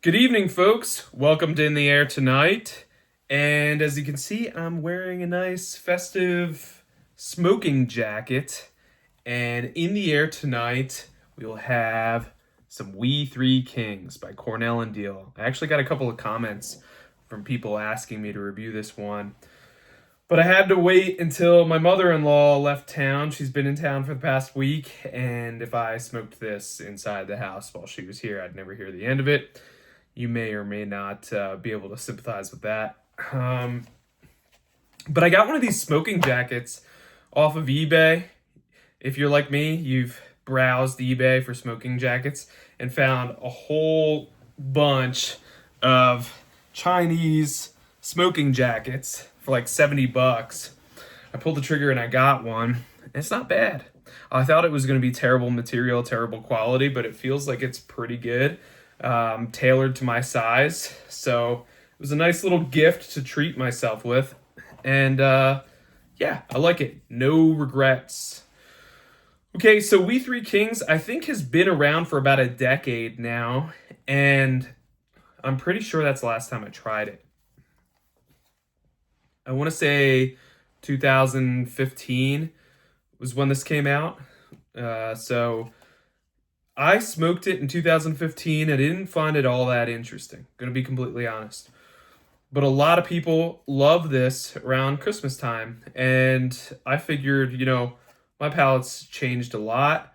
Good evening, folks. Welcome to In the Air tonight. And as you can see, I'm wearing a nice festive smoking jacket. And in the air tonight, we'll have some We Three Kings by Cornell and Diehl. I actually got a couple of comments from people asking me to review this one. But I had to wait until my mother-in-law left town. She's been in town for the past week, and if I smoked this inside the house while she was here, I'd never hear the end of it. You may or may not be able to sympathize with that. But I got one of these smoking jackets off of eBay. If you're like me, you've browsed eBay for smoking jackets and found a whole bunch of Chinese smoking jackets for like $70. I pulled the trigger and I got one. It's not bad. I thought it was going to be terrible material, terrible quality, but it feels like it's pretty good. Tailored to my size. So it was a nice little gift to treat myself with. And yeah, I like it. No regrets. Okay, so We Three Kings, I think, has been around for about a decade now. And I'm pretty sure that's the last time I tried it. I want to say 2015 was when this came out. So I smoked it in 2015 and I didn't find it all that interesting, gonna be completely honest. But a lot of people love this around Christmas time, and I figured, my palate's changed a lot.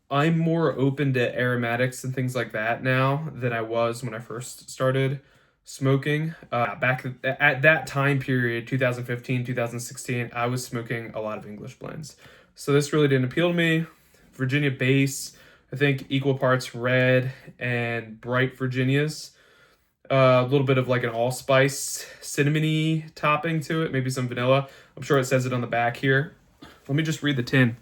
I'm more open to aromatics and things like that now than I was when I first started smoking. Back at that time period, 2015, 2016, I was smoking a lot of English blends. So this really didn't appeal to me. Virginia base, I think equal parts red and bright Virginias. A little bit of like an allspice cinnamony topping to it, maybe some vanilla. I'm sure it says it on the back here. Let me just read the tin.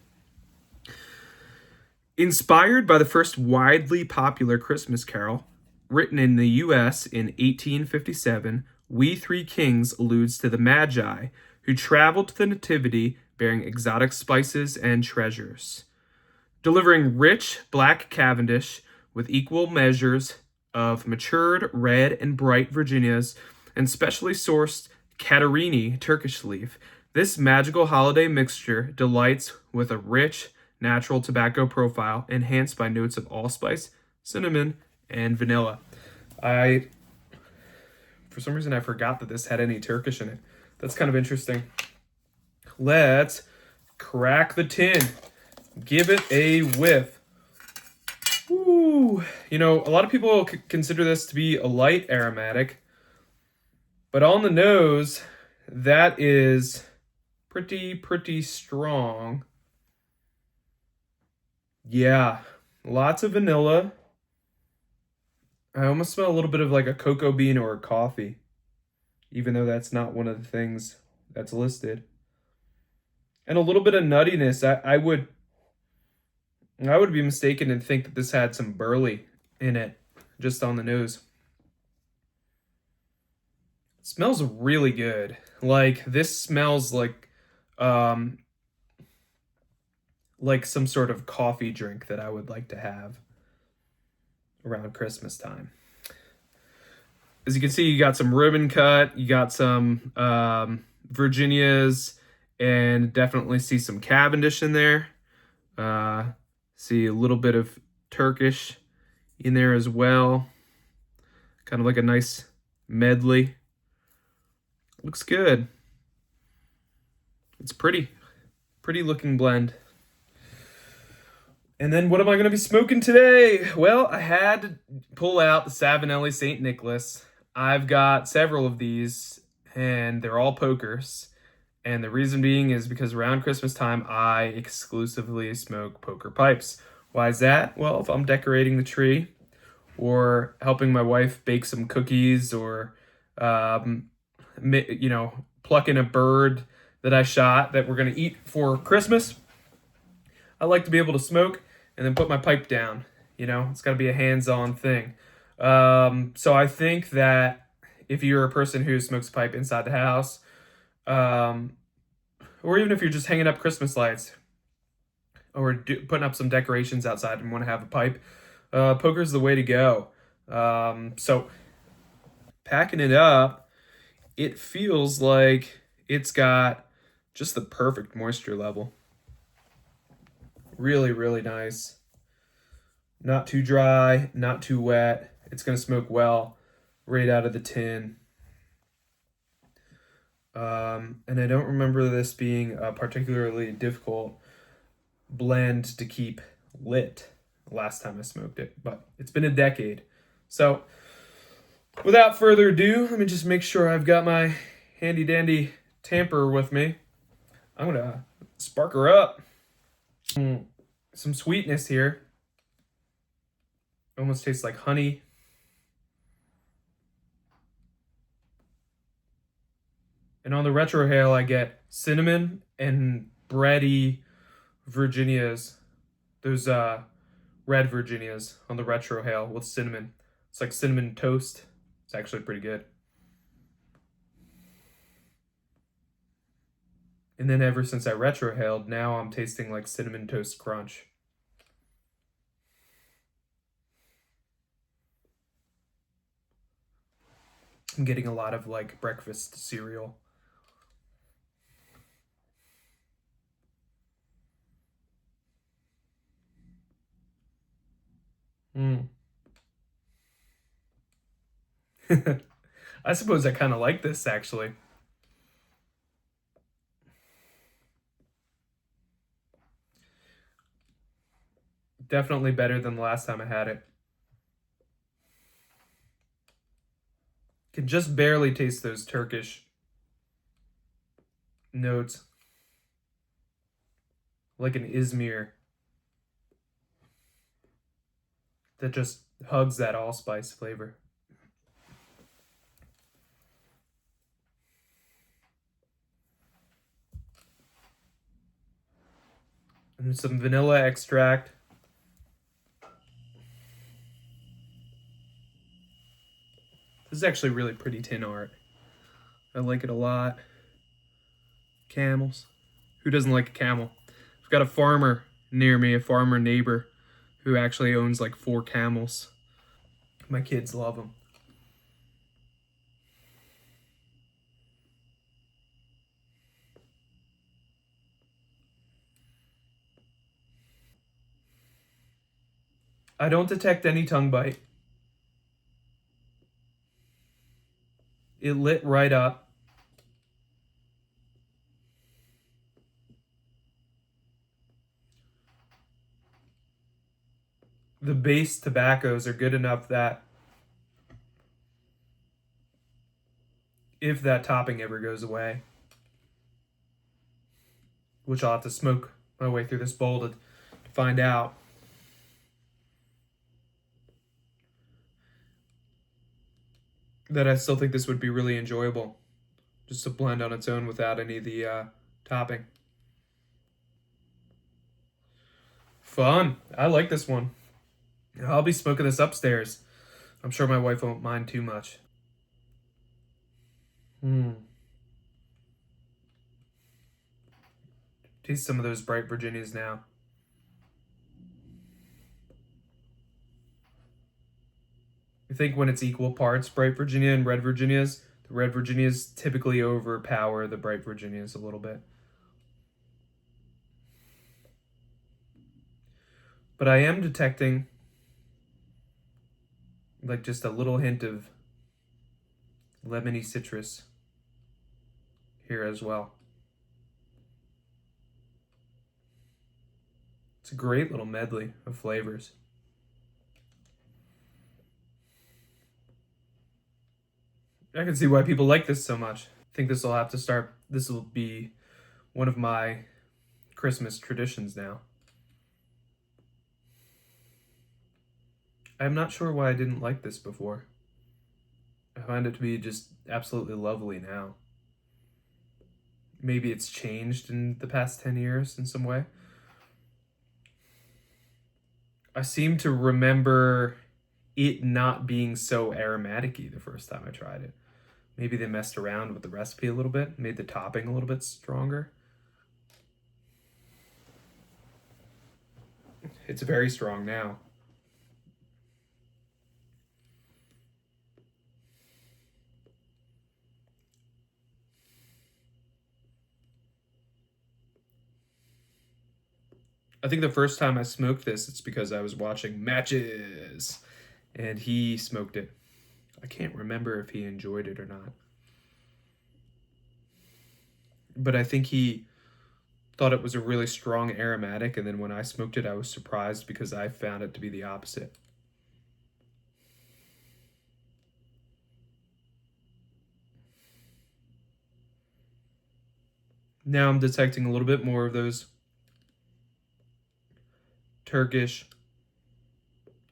Inspired by the first widely popular Christmas carol, written in the U.S. in 1857, We Three Kings alludes to the Magi who traveled to the Nativity bearing exotic spices and treasures. Delivering rich black Cavendish with equal measures of matured red and bright Virginias and specially sourced Catarini Turkish leaf, this magical holiday mixture delights with a rich, natural tobacco profile enhanced by notes of allspice, cinnamon, and vanilla. For some reason, I forgot that this had any Turkish in it. That's kind of interesting. Let's crack the tin. Give it a whiff. Ooh, a lot of people consider this to be a light aromatic, but on the nose, that is pretty strong. Yeah, lots of vanilla. I almost smell a little bit of like a cocoa bean or a coffee, even though that's not one of the things that's listed. And a little bit of nuttiness. I would be mistaken and think that this had some burley in it, just on the nose. It smells really good. Like, this smells like some sort of coffee drink that I would like to have around Christmas time. As you can see, you got some ribbon cut, you got some Virginias, and definitely see some Cavendish in there. See a little bit of Turkish in there as well. Kind of like a nice medley. Looks good. It's pretty looking blend. And then what am I going to be smoking today? Well, I had to pull out the Savinelli St. Nicholas. I've got several of these, and they're all pokers. And the reason being is because around Christmas time, I exclusively smoke poker pipes. Why is that? Well, if I'm decorating the tree or helping my wife bake some cookies or, plucking a bird that I shot that we're going to eat for Christmas, I like to be able to smoke and then put my pipe down. It's got to be a hands-on thing. So I think that if you're a person who smokes a pipe inside the house, or even if you're just hanging up Christmas lights or putting up some decorations outside and want to have a pipe, poker's the way to go. So packing it up, it feels like it's got just the perfect moisture level. Really, really nice. Not too dry, not too wet. It's going to smoke well right out of the tin. And I don't remember this being a particularly difficult blend to keep lit last time I smoked it, but it's been a decade. So, without further ado, let me just make sure I've got my handy dandy tamper with me. I'm gonna spark her up. Some sweetness here. Almost tastes like honey. And on the retrohale, I get cinnamon and bready Virginias. Those red Virginias on the retrohale with cinnamon. It's like cinnamon toast. It's actually pretty good. And then ever since I retrohaled, now I'm tasting like cinnamon toast crunch. I'm getting a lot of like breakfast cereal. Mm. I suppose I kind of like this actually. Definitely better than the last time I had it. Can just barely taste those Turkish notes. Like an Izmir that just hugs that allspice flavor. And some vanilla extract. This is actually really pretty tin art. I like it a lot. Camels. Who doesn't like a camel? I've got a farmer near me, a farmer neighbor, who actually owns like 4 camels. My kids love them. I don't detect any tongue bite. It lit right up. The base tobaccos are good enough that if that topping ever goes away, which I'll have to smoke my way through this bowl to find out, that I still think this would be really enjoyable. Just to blend on its own without any of the topping. Fun. I like this one. I'll be smoking this upstairs. I'm sure my wife won't mind too much. Hmm. Taste some of those bright Virginias now. I think when it's equal parts bright Virginia and red Virginias, the red Virginias typically overpower the bright Virginias a little bit. But I am detecting like just a little hint of lemony citrus here as well. It's a great little medley of flavors. I can see why people like this so much. I think this will have to start, this will be one of my Christmas traditions now. I'm not sure why I didn't like this before. I find it to be just absolutely lovely now. Maybe it's changed in the past 10 years in some way. I seem to remember it not being so aromatic-y the first time I tried it. Maybe they messed around with the recipe a little bit, made the topping a little bit stronger. It's very strong now. I think the first time I smoked this, it's because I was watching Matches, and he smoked it. I can't remember if he enjoyed it or not, but I think he thought it was a really strong aromatic, and then when I smoked it, I was surprised because I found it to be the opposite. Now I'm detecting a little bit more of those Turkish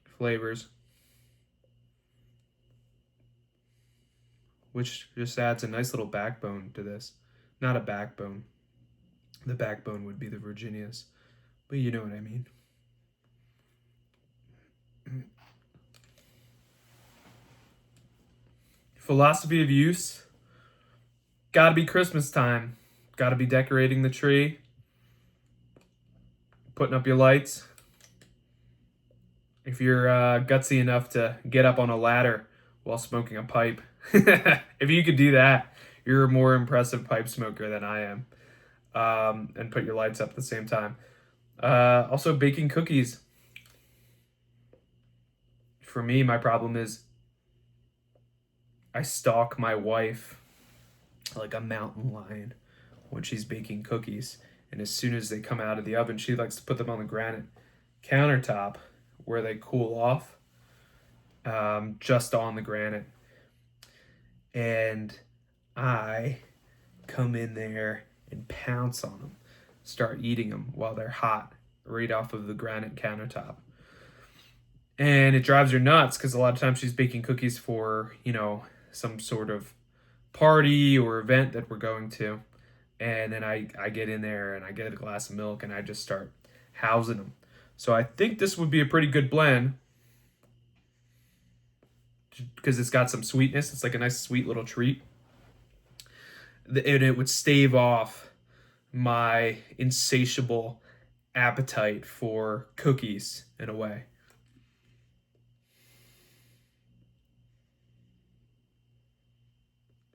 flavors, which just adds a nice little backbone to this. Not a backbone. The backbone would be the Virginias, but you know what I mean. Philosophy of use. Gotta be Christmas time. Gotta be decorating the tree, putting up your lights. If you're gutsy enough to get up on a ladder while smoking a pipe, if you could do that, you're a more impressive pipe smoker than I am. And put your lights up at the same time. Also, baking cookies. For me, my problem is I stalk my wife like a mountain lion when she's baking cookies. And as soon as they come out of the oven, she likes to put them on the granite countertop where they cool off, just on the granite. And I come in there and pounce on them, start eating them while they're hot, right off of the granite countertop. And it drives her nuts because a lot of times she's baking cookies for, some sort of party or event that we're going to. And then I get in there and I get a glass of milk and I just start housing them. So I think this would be a pretty good blend because it's got some sweetness. It's like a nice sweet little treat. And it would stave off my insatiable appetite for cookies in a way.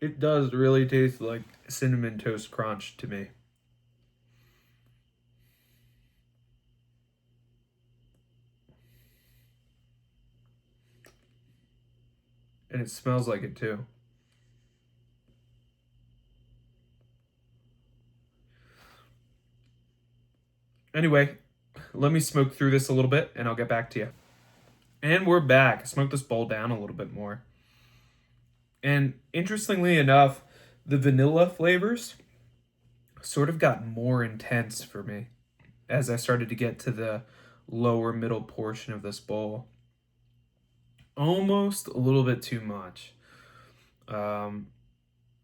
It does really taste like Cinnamon Toast Crunch to me. And it smells like it too. Anyway, let me smoke through this a little bit and I'll get back to you. And we're back. I smoked this bowl down a little bit more. And interestingly enough, the vanilla flavors sort of got more intense for me as I started to get to the lower middle portion of this bowl. Almost a little bit too much. Um,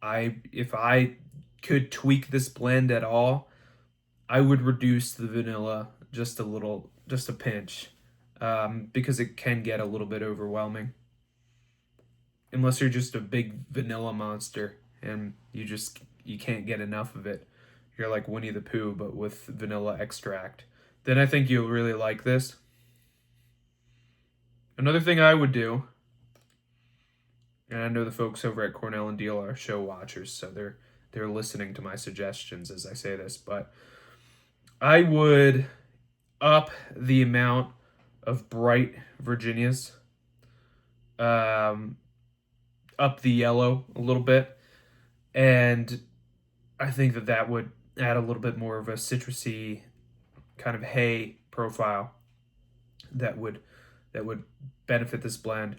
if I could tweak this blend at all, I would reduce the vanilla just a little, just a pinch, because it can get a little bit overwhelming. Unless you're just a big vanilla monster and you can't get enough of it. You're like Winnie the Pooh, but with vanilla extract. Then I think you'll really like this. Another thing I would do, and I know the folks over at Cornell and Diehl are show watchers, so they're listening to my suggestions as I say this, but I would up the amount of bright Virginias, up the yellow a little bit, and I think that would add a little bit more of a citrusy kind of hay profile that would benefit this blend.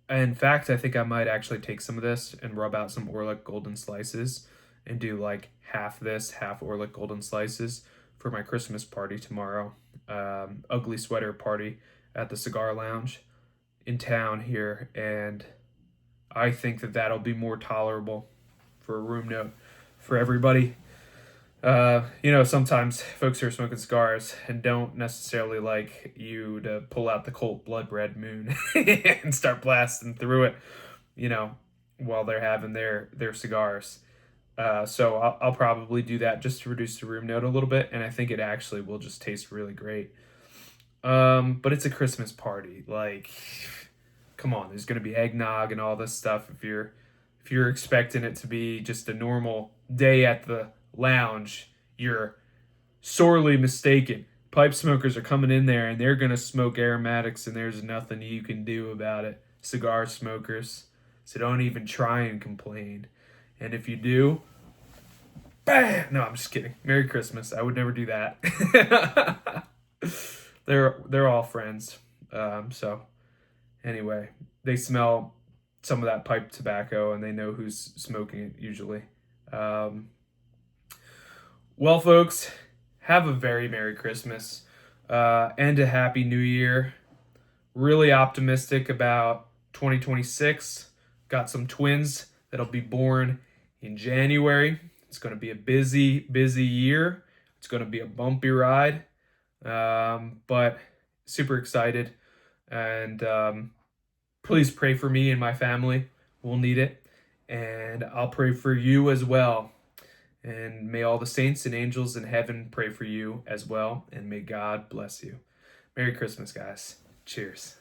In fact, I think I might actually take some of this and rub out some Orlik Golden Slices and do like half this, half Orlik Golden Slices for my Christmas party tomorrow. Ugly sweater party at the Cigar Lounge in town here, and I think that'll be more tolerable for a room note for everybody. Sometimes folks are smoking cigars and don't necessarily like you to pull out the Colt Blood Red Moon and start blasting through it, while they're having their cigars. So I'll probably do that just to reduce the room note a little bit, and I think it actually will just taste really great. But it's a Christmas party. Like, come on, there's gonna be eggnog and all this stuff. If you're expecting it to be just a normal day at the lounge, you're sorely mistaken. Pipe smokers are coming in there and they're going to smoke aromatics, and there's nothing you can do about it. Cigar smokers. So don't even try and complain. And if you do, bam! No, I'm just kidding. Merry Christmas. I would never do that. They're all friends. So anyway, they smell some of that pipe tobacco and they know who's smoking it usually. Well, folks, have a very Merry Christmas and a Happy New Year. Really optimistic about 2026. Got some twins that'll be born in January. It's going to be a busy, busy year. It's going to be a bumpy ride, but super excited. And please pray for me and my family. We'll need it. And I'll pray for you as well. And may all the saints and angels in heaven pray for you as well. And may God bless you. Merry Christmas, guys. Cheers.